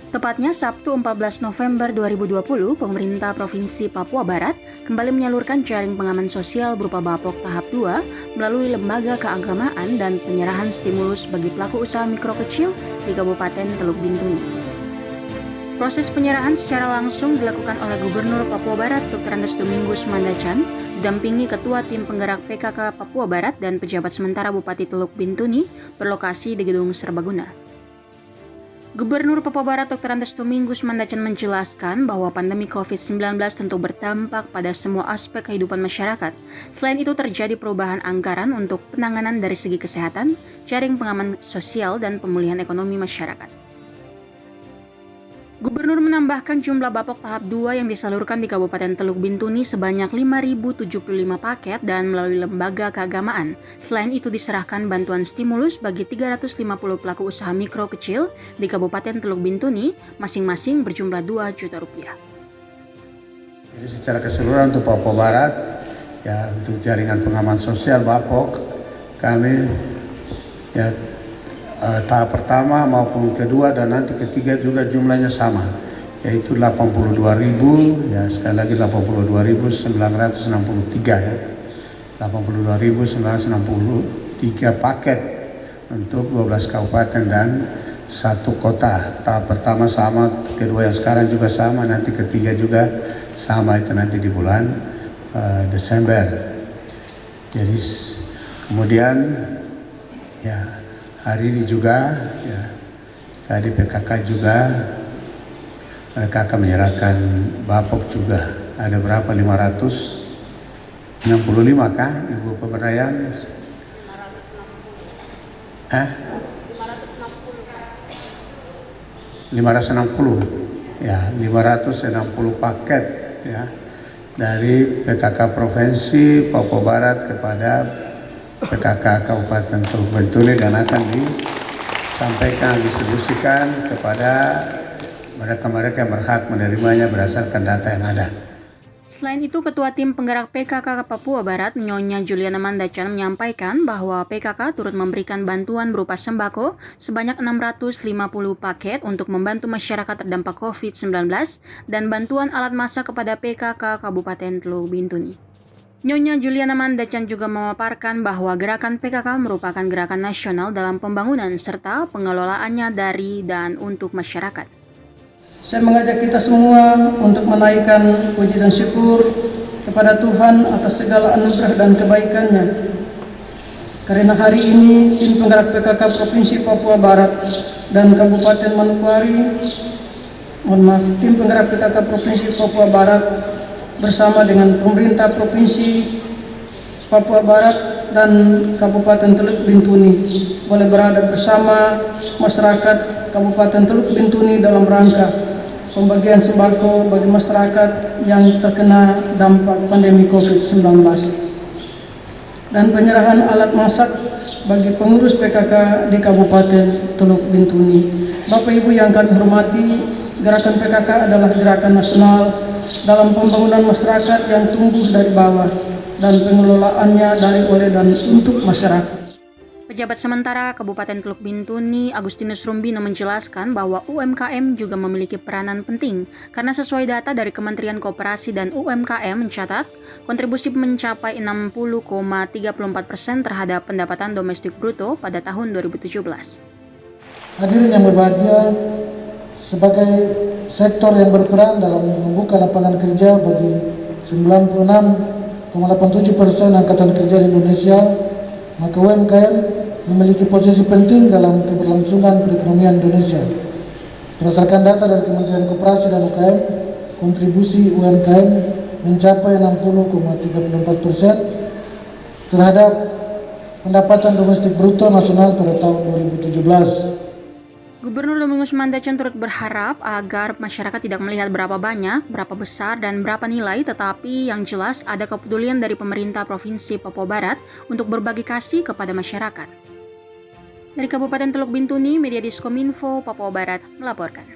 Tepatnya Sabtu 14 November 2020, pemerintah Provinsi Papua Barat kembali menyalurkan jaring pengaman sosial berupa Bapok tahap 2 melalui lembaga keagamaan dan penyerahan stimulus bagi pelaku usaha mikro kecil di Kabupaten Teluk Bintuni. Proses penyerahan secara langsung dilakukan oleh Gubernur Papua Barat Dr. Andes Domingus Mandacan, didampingi Ketua Tim Penggerak PKK Papua Barat dan pejabat sementara Bupati Teluk Bintuni berlokasi di Gedung Serbaguna. Gubernur Papua Barat Dr. Andes Domingus Mandacan menjelaskan bahwa pandemi COVID-19 tentu berdampak pada semua aspek kehidupan masyarakat. Selain itu terjadi perubahan anggaran untuk penanganan dari segi kesehatan, jaring pengaman sosial dan pemulihan ekonomi masyarakat. Gubernur menambahkan jumlah Bapok tahap 2 yang disalurkan di Kabupaten Teluk Bintuni sebanyak 5.075 paket dan melalui lembaga keagamaan. Selain itu diserahkan bantuan stimulus bagi 350 pelaku usaha mikro kecil di Kabupaten Teluk Bintuni, masing-masing berjumlah 2 juta rupiah. Jadi secara keseluruhan untuk Papua Barat, ya untuk jaringan pengaman sosial Bapok, kami tahap pertama maupun kedua dan nanti ketiga juga jumlahnya sama, yaitu 82.000, ya sekali lagi 82.963 ya, 82.963 paket untuk 12 kabupaten dan 1 kota. Tahap pertama sama, kedua yang sekarang juga sama, nanti ketiga juga sama, itu nanti di bulan Desember. Jadi kemudian ya hari ini juga ya, tadi PKK juga mereka akan menyerahkan Bapok juga, ada berapa, 565 kah Ibu Pemberdayaan? 560 ya, 560 paket ya dari PKK Provinsi Papua Barat kepada PKK Kabupaten Teluk Bintuni dan akan disampaikan, distribusikan kepada mereka-mereka yang berhak menerimanya berdasarkan data yang ada. Selain itu, Ketua Tim Penggerak PKK Papua Barat, Nyonya Juliana Mandacan menyampaikan bahwa PKK turut memberikan bantuan berupa sembako sebanyak 650 paket untuk membantu masyarakat terdampak COVID-19 dan bantuan alat masak kepada PKK Kabupaten Teluk Bintuni. Nyonya Juliana Mandacan juga memaparkan bahwa gerakan PKK merupakan gerakan nasional dalam pembangunan serta pengelolaannya dari dan untuk masyarakat. Saya mengajak kita semua untuk menaikkan puji dan syukur kepada Tuhan atas segala anugerah dan kebaikannya. Karena hari ini tim penggerak PKK Provinsi Papua Barat dan Kabupaten Manokwari, tim penggerak PKK Provinsi Papua Barat bersama dengan pemerintah Provinsi Papua Barat dan Kabupaten Teluk Bintuni boleh berada bersama masyarakat Kabupaten Teluk Bintuni dalam rangka pembagian sembako bagi masyarakat yang terkena dampak pandemi COVID-19 dan penyerahan alat masak bagi pengurus PKK di Kabupaten Teluk Bintuni. Bapak Ibu yang kami hormati, gerakan PKK adalah gerakan nasional dalam pembangunan masyarakat yang tumbuh dari bawah dan pengelolaannya dari, oleh, dan untuk masyarakat. Pejabat sementara Kabupaten Teluk Bintuni, Agustinus Rumbino menjelaskan bahwa UMKM juga memiliki peranan penting karena sesuai data dari Kementerian Koperasi dan UMKM mencatat kontribusi mencapai 60,34% terhadap pendapatan domestik bruto pada tahun 2017. Hadirin yang berbahagia, sebagai sektor yang berperan dalam membuka lapangan kerja bagi 96,87% angkatan kerja di Indonesia, maka UMKM memiliki posisi penting dalam keberlangsungan perekonomian Indonesia. Berdasarkan data dari Kementerian Koperasi dan UKM, kontribusi UMKM mencapai 60,34% terhadap pendapatan domestik bruto nasional pada tahun 2017. Gubernur Domingus Mandacan turut berharap agar masyarakat tidak melihat berapa banyak, berapa besar, dan berapa nilai, tetapi yang jelas ada kepedulian dari pemerintah Provinsi Papua Barat untuk berbagi kasih kepada masyarakat. Dari Kabupaten Teluk Bintuni, Media Diskominfo Papua Barat melaporkan.